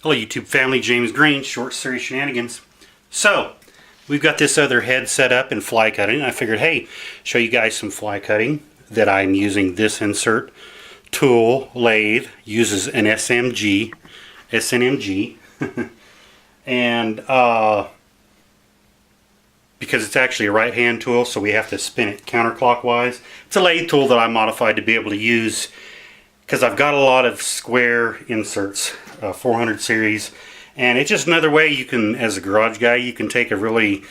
Hello YouTube family, James Green, Short Series Shenanigans. So, we've got this other head set up in fly cutting. I figured, hey, show you guys some fly cutting that I'm using. This insert tool lathe uses an SNMG. And because it's actually a right hand tool, so we have to spin it counterclockwise. It's a lathe tool that I modified to be able to use because I've got a lot of square inserts, 400 series, and it's just another way you can, as a garage guy, you can take a really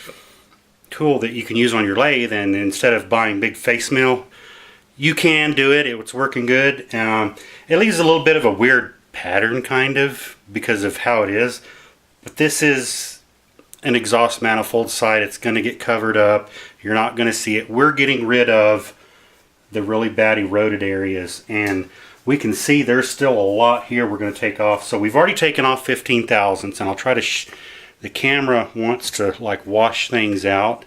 tool that you can use on your lathe, and instead of buying big face mill, you can do it. It's working good. It leaves a little bit of a weird pattern, kind of, because of how it is, but this is an exhaust manifold side. It's going to get covered up. You're not going to see it. We're getting rid of the really bad eroded areas, and we can see there's still a lot here we're going to take off. So we've already taken off 15 thousandths, and I'll try to the camera wants to like wash things out,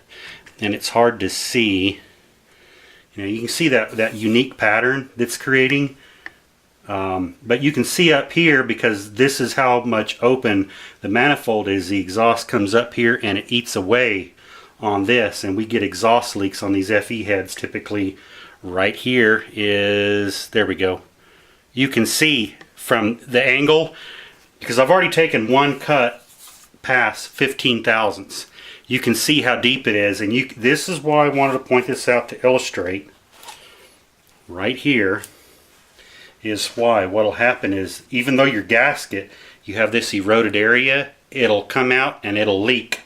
and it's hard to see. You know, you can see that unique pattern that's creating, but you can see up here, because this is how much open the manifold is. The exhaust comes up here and it eats away on this, and we get exhaust leaks on these FE heads. Typically right here is, there we go. You can see from the angle, because I've already taken one cut past 15 thousandths. You can see how deep it is, and this is why I wanted to point this out to illustrate. Right here is why what'll happen is, even though your gasket, you have this eroded area, it'll come out and it'll leak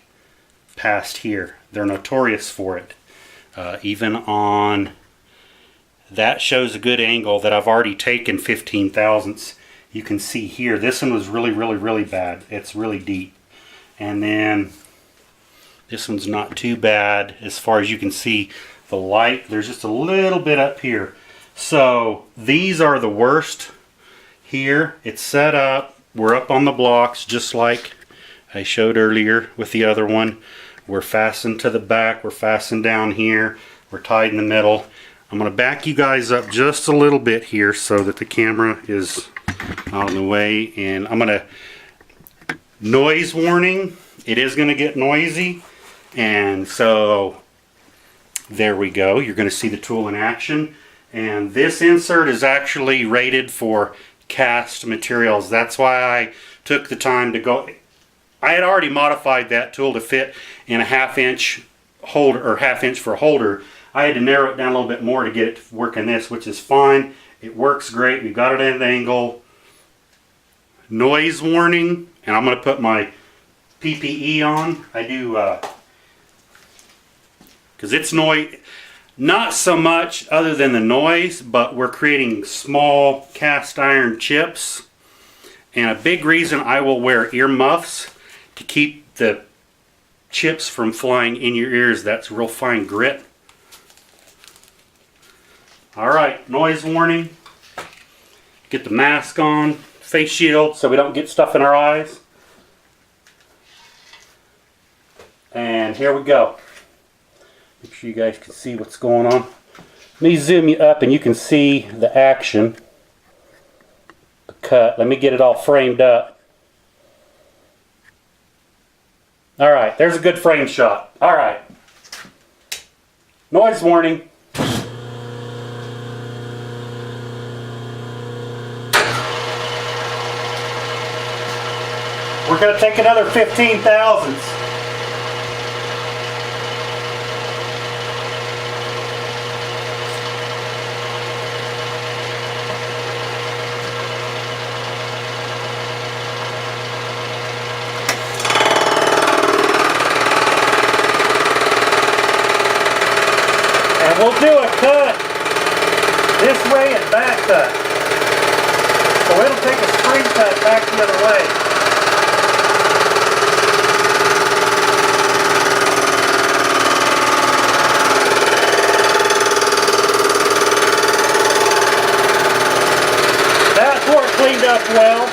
past here. They're notorious for it. Even on that shows a good angle that I've already taken 15 thousandths. You can see here, this one was really bad. It's really deep. And then this one's not too bad as far as you can see. The light, there's just a little bit up here. So these are the worst here. It's set up. We're up on the blocks just like I showed earlier with the other one. We're fastened to the back. We're fastened down here. We're tied in the middle. I'm going to back you guys up just a little bit here so that the camera is out of the way. And I'm going to, noise warning, it is going to get noisy. And so there we go. You're going to see the tool in action. And this insert is actually rated for cast materials. That's why I took the time to go. I had already modified that tool to fit in a 1/2 inch holder, or 1/2 inch for a holder. I had to narrow it down a little bit more to get it to work in this, which is fine. It works great. We've got it at an angle. Noise warning, and I'm going to put my PPE on. I do, because it's noise, not so much other than the noise, but we're creating small cast iron chips. And a big reason I will wear ear muffs to keep the chips from flying in your ears. That's real fine grit. Alright, noise warning. Get the mask on, face shield so we don't get stuff in our eyes. And here we go. Make sure you guys can see what's going on. Let me zoom you up and you can see the action. The cut. Let me get it all framed up. Alright, there's a good frame shot. Alright. Noise warning. We're going to take another 15 thousandths. And we'll do a cut this way and back cut. So it'll take a spring cut back the other way. Cleaned up well.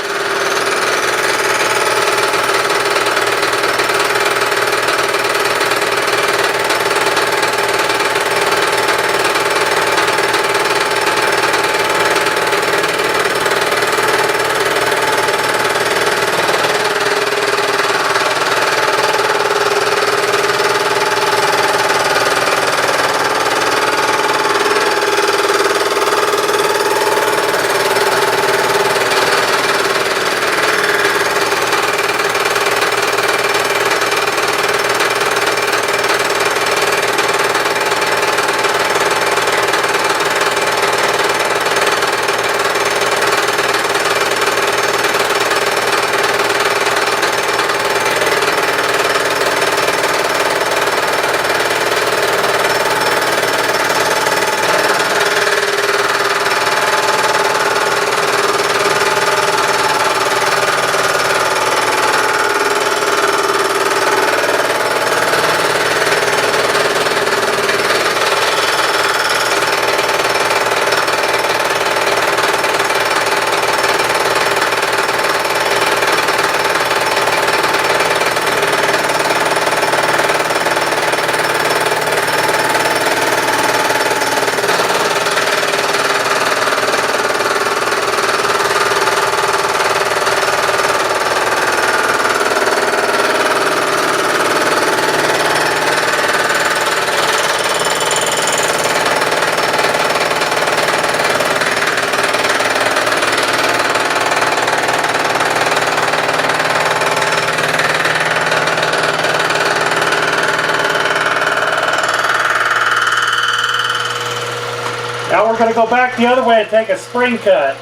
we're going to go back the other way and take a spring cut.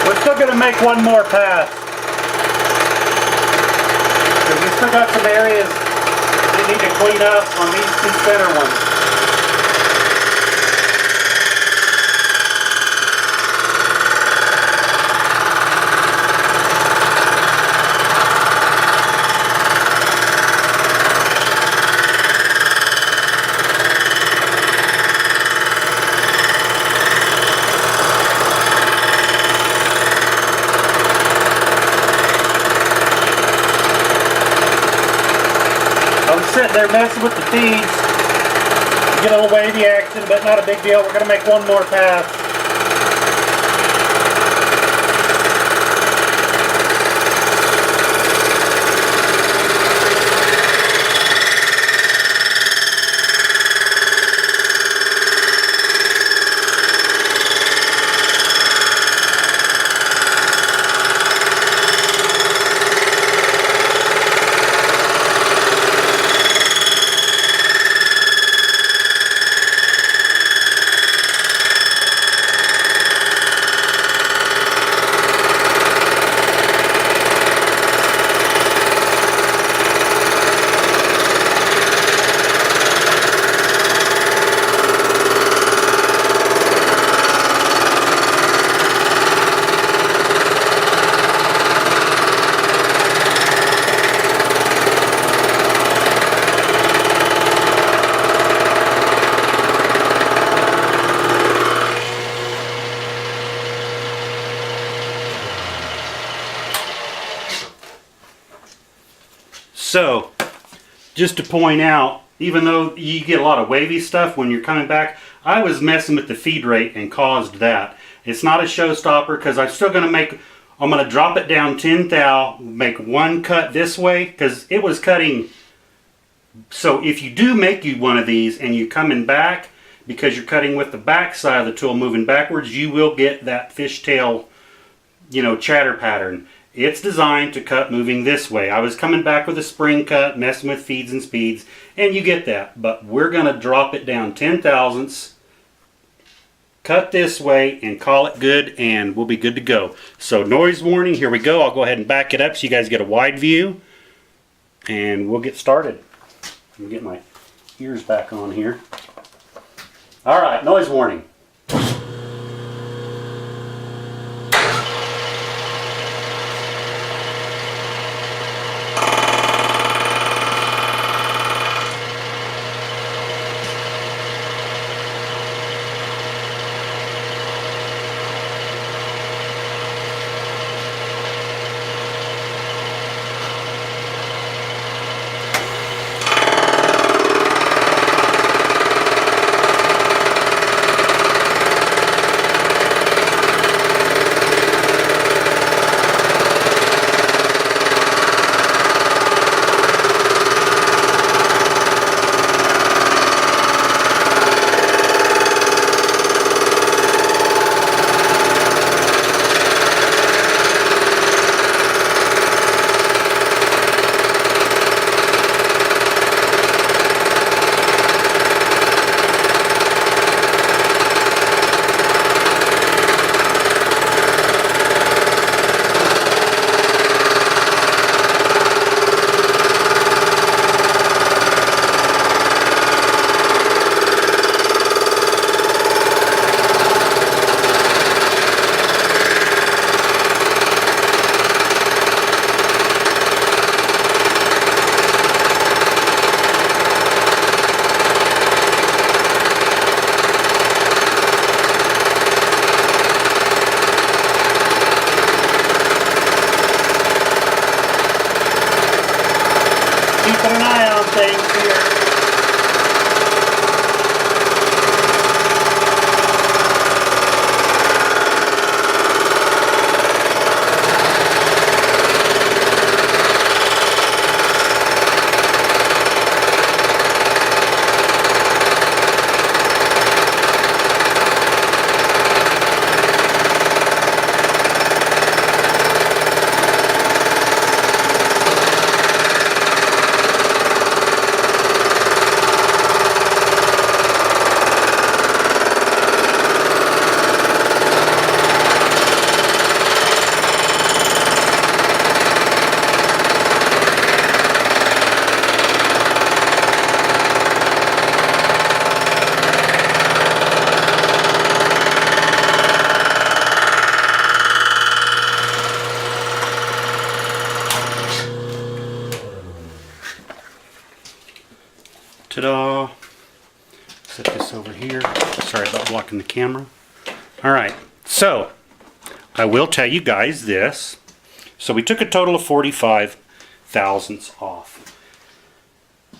We're still going to make one more pass, because we still got some areas we need to clean up on these two center ones. I was sitting there messing with the feeds, get a little wavy action, but not a big deal. We're going to make one more pass. So, just to point out, even though you get a lot of wavy stuff when you're coming back, I was messing with the feed rate and caused that. It's not a showstopper, because I'm still going to make, I'm going to drop it down 10 thou, make one cut this way, because it was cutting. So if you do make you one of these and you're coming back, because you're cutting with the back side of the tool moving backwards, you will get that fishtail, chatter pattern. It's designed to cut moving this way. I was coming back with a spring cut, messing with feeds and speeds, and you get that. But we're going to drop it down 10 thousandths, cut this way, and call it good, and we'll be good to go. So noise warning, here we go. I'll go ahead and back it up so you guys get a wide view, and we'll get started. Let me get my ears back on here. All right, noise warning. Set this over here. Sorry about blocking the camera. All right, so I will tell you guys this. So we took a total of 45 thousandths off.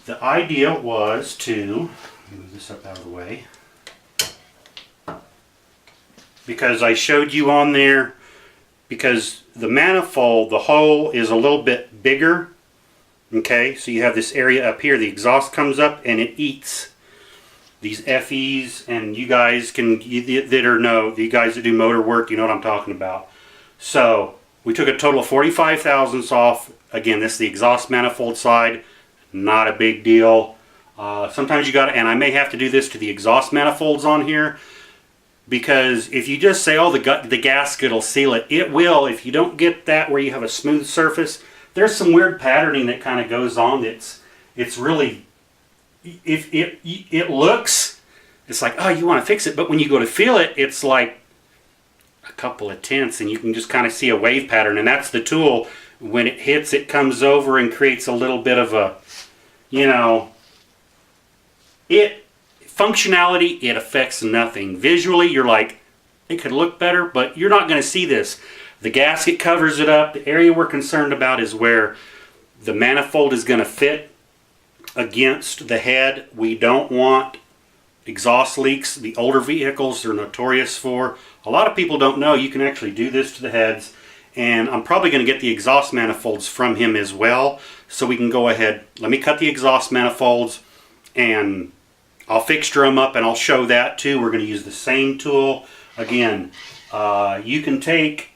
The idea was to move this up out of the way, because I showed you on there, because the manifold, the hole is a little bit bigger. Okay, so you have this area up here, the exhaust comes up and it eats these FEs, and you guys can, you guys that do motor work, you know what I'm talking about. So we took a total of 45 thousandths off. Again, this is the exhaust manifold side, not a big deal. Sometimes you got to, and I may have to do this to the exhaust manifolds on here, because if you just say, oh, the gasket will seal it, it will. If you don't get that where you have a smooth surface, there's some weird patterning that kind of goes on. It's really, if it looks, it's like, oh, you want to fix it, but when you go to feel it, it's like a couple of tenths, and you can just kind of see a wave pattern, and that's the tool. When it hits, it comes over and creates a little bit of a, you know, functionality, it affects nothing. Visually, you're like, it could look better, but you're not going to see this. The gasket covers it up. The area we're concerned about is where the manifold is going to fit against the head. We don't want exhaust leaks. The older vehicles are notorious for. A lot of people don't know you can actually do this to the heads, and I'm probably going to get the exhaust manifolds from him as well, so we can go ahead. Let me cut the exhaust manifolds, and I'll fixture them up, and I'll show that too. We're going to use the same tool. Again, you can take,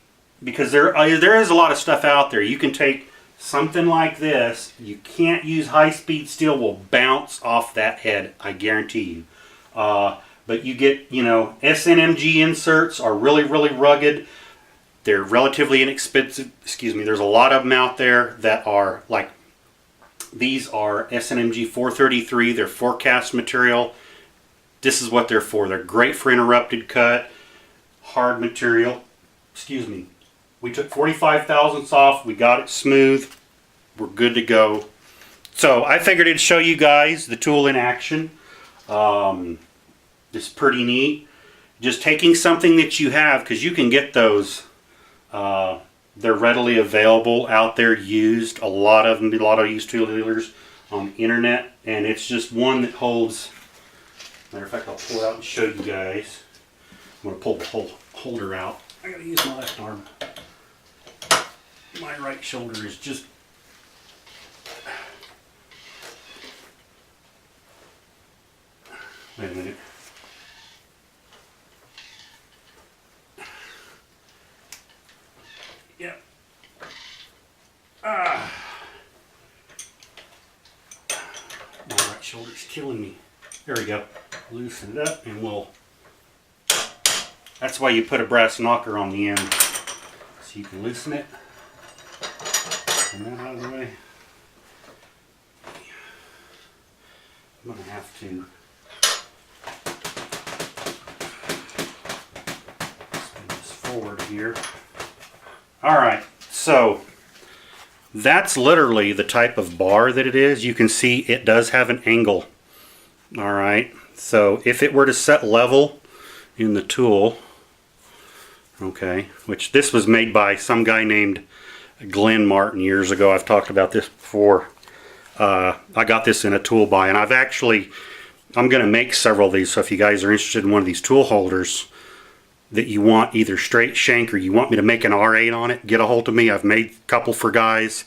because there is a lot of stuff out there, you can take something like this. You can't use high-speed steel, will bounce off that head, I guarantee you. But you get, you know, SNMG inserts are really, really rugged. They're relatively inexpensive. Excuse me. There's a lot of them out there that are like, these are SNMG 433. They're forecast material. This is what they're for. They're great for interrupted cut, hard material. Excuse me. We took 45 thousandths off. We got it smooth. We're good to go. So I figured I'd show you guys the tool in action. It's pretty neat. Just taking something that you have, because you can get those. They're readily available out there, used. A lot of them, a lot of used tool dealers on the internet, and it's just one that holds. Matter of fact, I'll pull it out and show you guys. I'm going to pull the whole holder out. I got to use my left arm. My right shoulder is just. Wait a minute. Yep. My right shoulder's killing me. There we go. Loosen it up and we'll. That's why you put a brass knocker on the end, so you can loosen it. Turn that out of the way. I'm going to have to spin this forward here. Alright, so that's literally the type of bar that it is. You can see it does have an angle. Alright, so if it were to set level in the tool, okay, which this was made by some guy named Glenn Martin years ago. I've talked about this before. I got this in a tool buy, and I'm going to make several of these, so if you guys are interested in one of these tool holders that you want either straight shank or you want me to make an R8 on it, get a hold of me. I've made a couple for guys.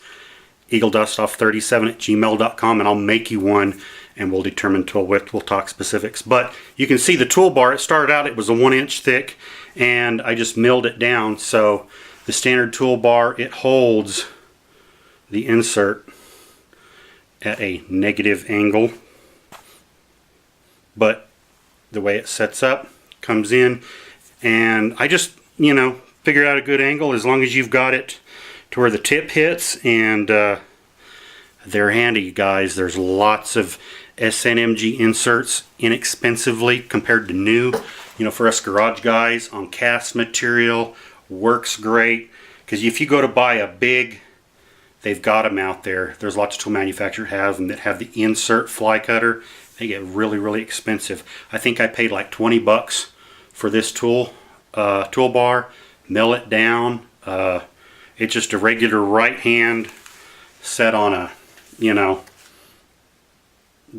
EagleDustOff37@gmail.com, and I'll make you one, and we'll determine tool width. We'll talk specifics. But you can see the toolbar. It started out, it was a 1-inch thick, and I just milled it down. So the standard toolbar, it holds the insert at a negative angle, but the way it sets up, comes in, and I just, you know, figured out a good angle as long as you've got it to where the tip hits, and they're handy, guys. There's lots of SNMG inserts inexpensively compared to new, you know, for us garage guys, on cast material. Works great, because if you go to buy a big, they've got them out there. There's lots of tool manufacturers have them that have the insert fly cutter. They get really, really expensive. I think I paid like 20 bucks for this toolbar. Mill it down. It's just a regular right hand set on a, you know,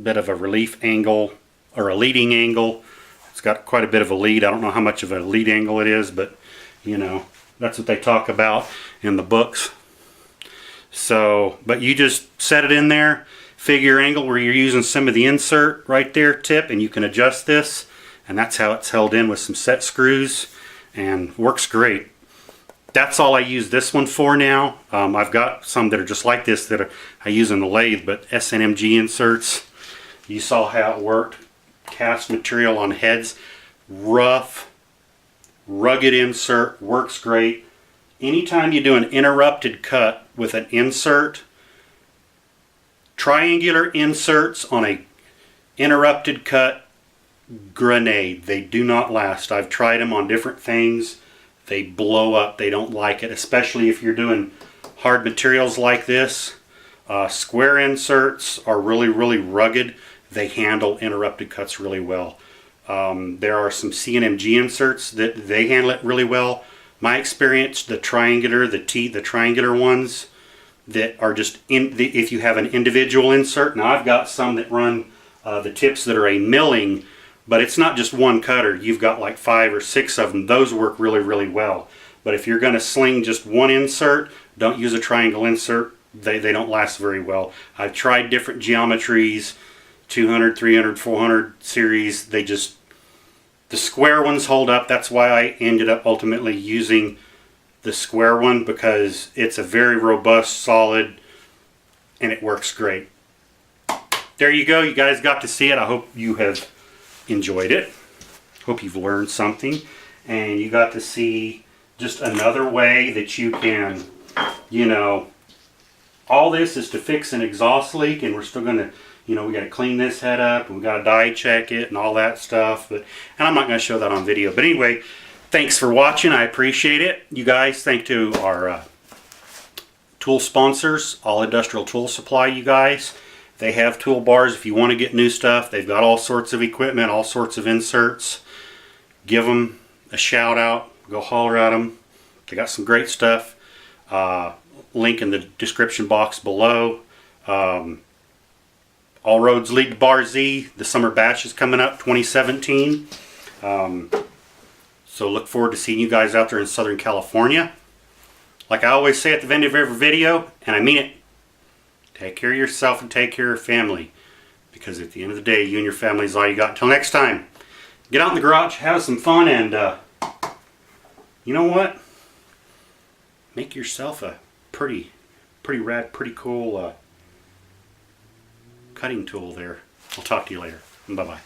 bit of a relief angle or a leading angle. It's got quite a bit of a lead. I don't know how much of a lead angle it is, but you know, that's what they talk about in the books. So, but you just set it in there, figure angle where you're using some of the insert right there tip, and you can adjust this, and that's how it's held in with some set screws, and works great. That's all I use this one for now. I've got some that are just like this that I use in the lathe, but SNMG inserts, you saw how it worked. Cast material on heads, rough, rugged insert, works great. Anytime you do an interrupted cut with an insert, triangular inserts on a interrupted cut, grenade. They do not last. I've tried them on different things. They blow up. They don't like it, especially if you're doing hard materials like this. Square inserts are really, really rugged. They handle interrupted cuts really well. There are some CNMG inserts that they handle it really well. My experience, the triangular, the triangular ones that are just if you have an individual insert. Now I've got some that run the tips that are a milling, but it's not just one cutter. You've got like 5 or 6 of them. Those work really, really well. But if you're going to sling just one insert, don't use a triangle insert. They don't last very well. I've tried different geometries, 200, 300, 400 series. The square ones hold up. That's why I ended up ultimately using the square one, because it's a very robust, solid, and it works great. There you go. You guys got to see it. I hope you have enjoyed it. Hope you've learned something, and you got to see just another way that you can, you know, all this is to fix an exhaust leak, and we're still going to, you know, we got to clean this head up, and we got to dye check it and all that stuff. And I'm not going to show that on video. But anyway, thanks for watching. I appreciate it. You guys, thank to our tool sponsors, All Industrial Tool Supply, you guys. They have toolbars if you want to get new stuff. They've got all sorts of equipment, all sorts of inserts. Give them a shout out. Go holler at them. They got some great stuff. Link in the description box below. All roads lead to Bar Z. The summer bash is coming up, 2017. So look forward to seeing you guys out there in Southern California. Like I always say at the end of every video, and I mean it, take care of yourself and take care of your family. Because at the end of the day, you and your family is all you got. Until next time, get out in the garage, have some fun, and you know what? Make yourself a pretty rad, pretty cool cutting tool there. I'll talk to you later. Bye-bye.